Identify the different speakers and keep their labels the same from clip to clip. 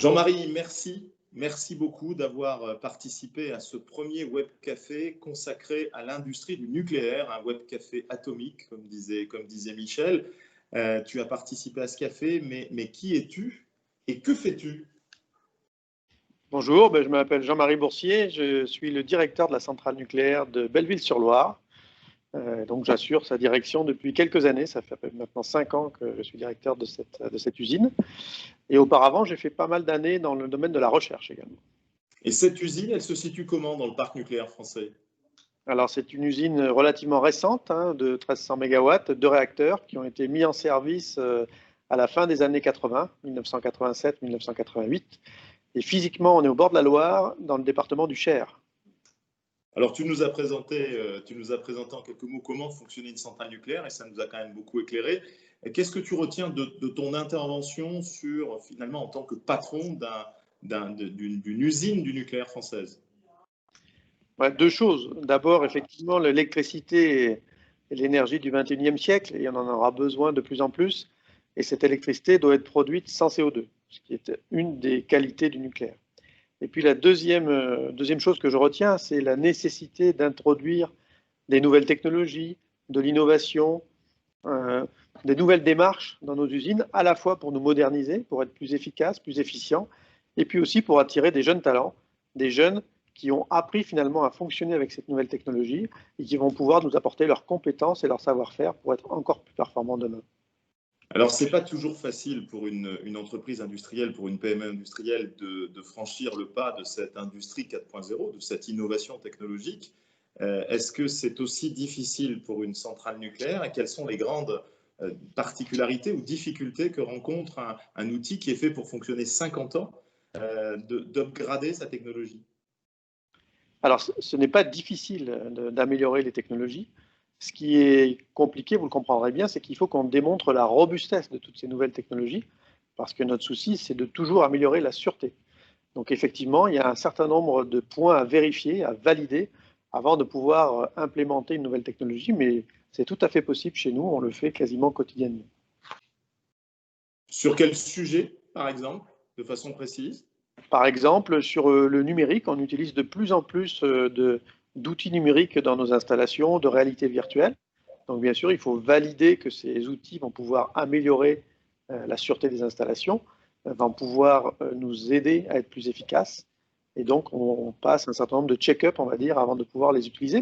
Speaker 1: Jean-Marie, merci. Merci beaucoup d'avoir participé à ce premier web café consacré à l'industrie du nucléaire, un web café atomique, comme disait Michel. Tu as participé à ce café, mais qui es-tu et que fais-tu?
Speaker 2: Bonjour, je m'appelle Jean-Marie Boursier, je suis le directeur de la centrale nucléaire de Belleville-sur-Loire. Donc j'assure sa direction depuis quelques années, ça fait maintenant 5 ans que je suis directeur de cette usine. Et auparavant, j'ai fait pas mal d'années dans le domaine de la recherche également.
Speaker 1: Et cette usine, elle se situe comment dans le parc nucléaire français?
Speaker 2: Alors c'est une usine relativement récente, de 1300 MW, 2 réacteurs qui ont été mis en service à la fin des années 80, 1987-1988. Et physiquement, on est au bord de la Loire, dans le département du Cher.
Speaker 1: Alors, tu nous as présenté en quelques mots comment fonctionnait une centrale nucléaire et ça nous a quand même beaucoup éclairé. Qu'est-ce que tu retiens de ton intervention finalement, en tant que patron d'une usine du nucléaire française?
Speaker 2: Ouais, 2 choses. D'abord, effectivement, l'électricité est l'énergie du XXIe siècle et on en aura besoin de plus en plus. Et cette électricité doit être produite sans CO2, ce qui est une des qualités du nucléaire. Et puis la deuxième chose que je retiens, c'est la nécessité d'introduire des nouvelles technologies, de l'innovation, des nouvelles démarches dans nos usines, à la fois pour nous moderniser, pour être plus efficaces, plus efficients, et puis aussi pour attirer des jeunes talents, des jeunes qui ont appris finalement à fonctionner avec cette nouvelle technologie et qui vont pouvoir nous apporter leurs compétences et leur savoir-faire pour être encore plus performants demain.
Speaker 1: Alors, ce n'est pas toujours facile pour une entreprise industrielle, pour une PME industrielle, de franchir le pas de cette industrie 4.0, de cette innovation technologique. Est-ce que c'est aussi difficile pour une centrale nucléaire et quelles sont les grandes particularités ou difficultés que rencontre un outil qui est fait pour fonctionner 50 ans, d'upgrader sa technologie?
Speaker 2: Alors, ce n'est pas difficile d'améliorer les technologies. Ce qui est compliqué, vous le comprendrez bien, c'est qu'il faut qu'on démontre la robustesse de toutes ces nouvelles technologies, parce que notre souci, c'est de toujours améliorer la sûreté. Donc effectivement, il y a un certain nombre de points à vérifier, à valider, avant de pouvoir implémenter une nouvelle technologie, mais c'est tout à fait possible chez nous, on le fait quasiment quotidiennement.
Speaker 1: Sur quel sujet, par exemple, de façon précise?
Speaker 2: Par exemple, sur le numérique, on utilise de plus en plus d'outils numériques dans nos installations, de réalité virtuelle. Donc bien sûr, il faut valider que ces outils vont pouvoir améliorer la sûreté des installations, vont pouvoir nous aider à être plus efficaces. Et donc, on passe un certain nombre de check-up, on va dire, avant de pouvoir les utiliser.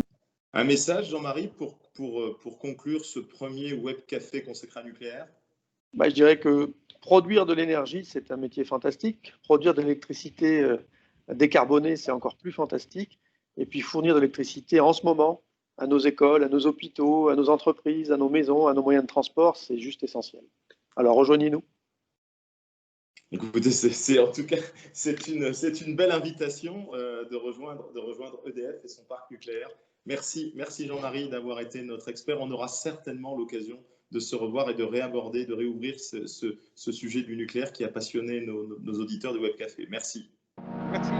Speaker 1: Un message, Jean-Marie, pour conclure ce premier web café consacré à nucléaire?
Speaker 2: Je dirais que produire de l'énergie, c'est un métier fantastique. Produire de l'électricité décarbonée, c'est encore plus fantastique. Et puis fournir de l'électricité en ce moment à nos écoles, à nos hôpitaux, à nos entreprises, à nos maisons, à nos moyens de transport, c'est juste essentiel. Alors rejoignez-nous.
Speaker 1: Écoutez, en tout cas, c'est une belle invitation de rejoindre EDF et son parc nucléaire. Merci Jean-Marie d'avoir été notre expert. On aura certainement l'occasion de se revoir et de réaborder, de réouvrir ce sujet du nucléaire qui a passionné nos auditeurs de Web Café. Merci.
Speaker 2: Merci.